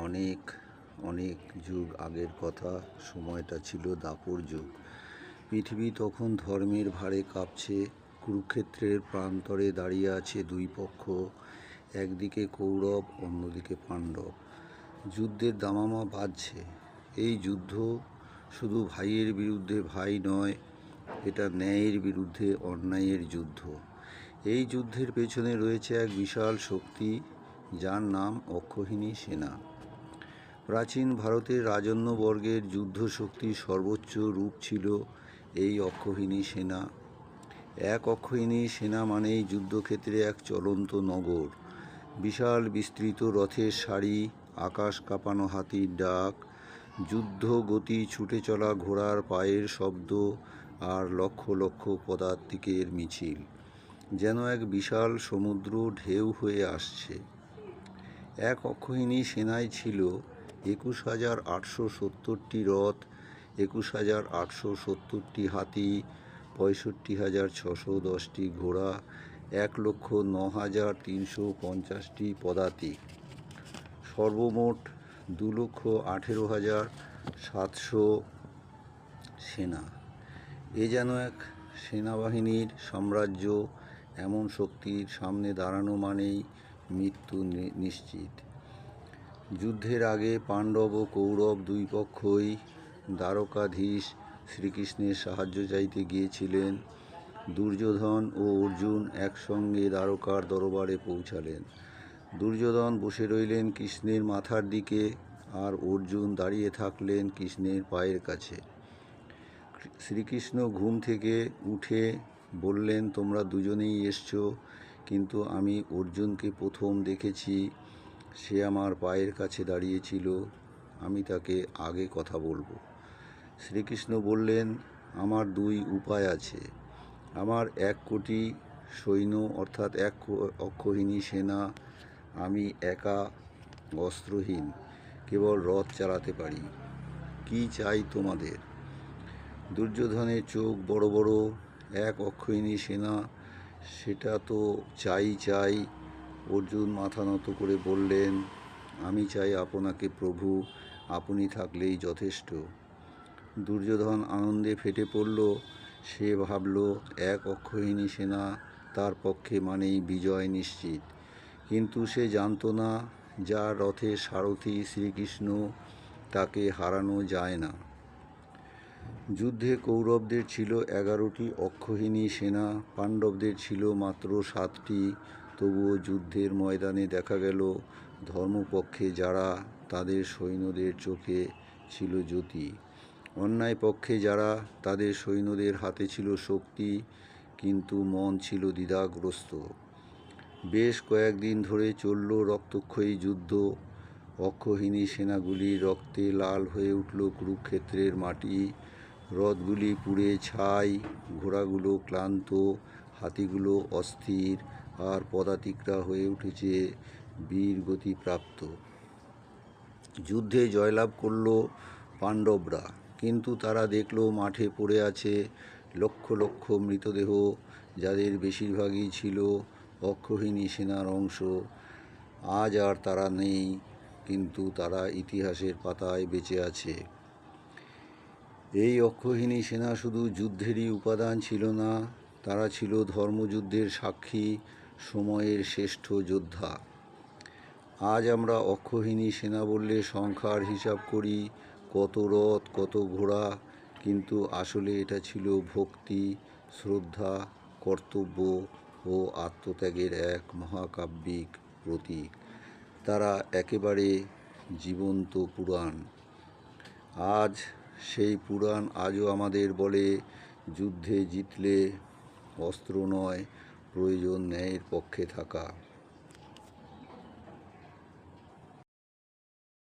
অনেক অনেক যুগ আগের কথা। সময়টা ছিল দাপর যুগ। পৃথিবী তখন ধর্মের ভারে কাঁপছে। কুরুক্ষেত্রের প্রান্তরে দাঁড়িয়ে আছে দুই পক্ষ, একদিকে কৌরব, অন্যদিকে পাণ্ডব। যুদ্ধের দামামা বাজছে। এই যুদ্ধ শুধু ভাইয়ের বিরুদ্ধে ভাই নয়, এটা ন্যায়ের বিরুদ্ধে অন্যায়ের যুদ্ধ। এই যুদ্ধের পেছনে রয়েছে এক বিশাল শক্তি, যার নাম অক্ষৌহিণী সেনা। প্রাচীন ভারতের রাজন্যবর্গের যুদ্ধ শক্তির সর্বোচ্চ রূপ ছিল এই অক্ষৌহিণী সেনা। এক অক্ষৌহিণী সেনা মানেই যুদ্ধক্ষেত্রে এক চলন্ত নগর। বিশাল বিস্তৃত রথের সারি, আকাশ কাঁপানো হাতির ডাক, যুদ্ধ গতি ছুটে চলা ঘোড়ার পায়ের শব্দ, আর লক্ষ লক্ষ পদাতিকের মিছিল, যেন এক বিশাল সমুদ্র ঢেউ হয়ে আসছে। এক অক্ষৌহিণী সেনায় ছিল 21,870টি রথ, 21,870টি হাতি, 65,610টি ঘোড়া, 1,09,350টি পদাতিক, সর্বমোট 2,18,700 সেনা। এ যেন এক সেনাবাহিনীর সাম্রাজ্য। এমন শক্তির সামনে দাঁড়ানো মানেই মৃত্যু নিশ্চিত। যুদ্ধের আগে পাণ্ডব ও কৌরব দুই পক্ষই দ্বারকাধীশ শ্রীকৃষ্ণের সাহায্য চাইতে গিয়েছিলেন। দুর্যোধন ও অর্জুন একসঙ্গে দ্বারকার দরবারে পৌঁছালেন। দুর্যোধন বসে রইলেন কৃষ্ণের মাথার দিকে, আর অর্জুন দাঁড়িয়ে থাকলেন কৃষ্ণের পায়ের কাছে। শ্রীকৃষ্ণ ঘুম থেকে উঠে বললেন, তোমরা দুজনেই এসছো, কিন্তু আমি অর্জুনকে প্রথম দেখেছি। সে আমার পায়ের কাছে দাঁড়িয়েছিল, আমি তাকে আগে কথা বলবো। শ্রীকৃষ্ণ বললেন, আমার দুই উপায় আছে। আমার 1 কোটি সৈন্য, অর্থাৎ এক অক্ষৌহিণী সেনা। আমি একা, অস্ত্রহীন, কেবল রথ চালাতে পারি। কি চাই তোমাদের? দুর্যোধনের চোখ বড় বড়। 1 অক্ষৌহিণী সেনা, সেটা তো চাই। অর্জুন মাথা নত করে বললেন, আমি চাই আপনাকে প্রভু, আপনি থাকলেই যথেষ্ট। দুর্যোধন আনন্দে ফেটে পড়ল। সে ভাবল 1 অক্ষৌহিণী সেনা তার পক্ষে মানেই বিজয় নিশ্চিত। কিন্তু সে জানত না, যার রথের সারথি শ্রীকৃষ্ণ, তাকে হারানো যায় না। যুদ্ধে কৌরবদের ছিল 11টি অক্ষৌহিণী সেনা, পাণ্ডবদের ছিল মাত্র 7টি। তবুও যুদ্ধের ময়দানে দেখা গেল, ধর্মপক্ষে যারা, তাদের সৈন্যদের চোখে ছিল জ্যোতি। অন্যায় পক্ষে যারা, তাদের সৈন্যদের হাতে ছিল শক্তি, কিন্তু মন ছিল দ্বিধাগ্রস্ত। বেশ কয়েকদিন ধরে চলল রক্তক্ষয়ী যুদ্ধ। অক্ষৌহিণী সেনাগুলির রক্তে লাল হয়ে উঠল কুরুক্ষেত্রের মাটি। রথগুলি পুড়ে ছাই, ঘোড়াগুলো ক্লান্ত, হাতিগুলো অস্থির, আর পদাতিকরা হয়ে উঠেছে বীর গতিপ্রাপ্ত। যুদ্ধে জয়লাভ করল পাণ্ডবরা, কিন্তু তারা দেখল মাঠে পড়ে আছে লক্ষ লক্ষ মৃতদেহ, যাদের বেশিরভাগই ছিল অক্ষৌহিণী সেনার অংশ। আজ আর তারা নেই, কিন্তু তারা ইতিহাসের পাতায় বেঁচে আছে। এই অক্ষৌহিণী সেনা শুধু যুদ্ধেরই উপাদান ছিল না, তারা ছিল ধর্মযুদ্ধের সাক্ষী, সময়ের শ্রেষ্ঠ যোদ্ধা। আজ আমরা অক্ষৌহিণী সেনা বললে সংখ্যার হিসাব করি, কত রথ, কত ঘোড়া, কিন্তু আসলে এটা ছিল ভক্তি, শ্রদ্ধা, কর্তব্য ও আত্মত্যাগের এক মহাকাব্যিক প্রতীক। তারা একেবারে জীবন্ত পুরাণ। আজ সেই পুরাণ আজও আমাদের বলে, যুদ্ধে জিতলে অস্ত্র নয়, প্রয়োজন ন্যায়ের পক্ষে থাকা।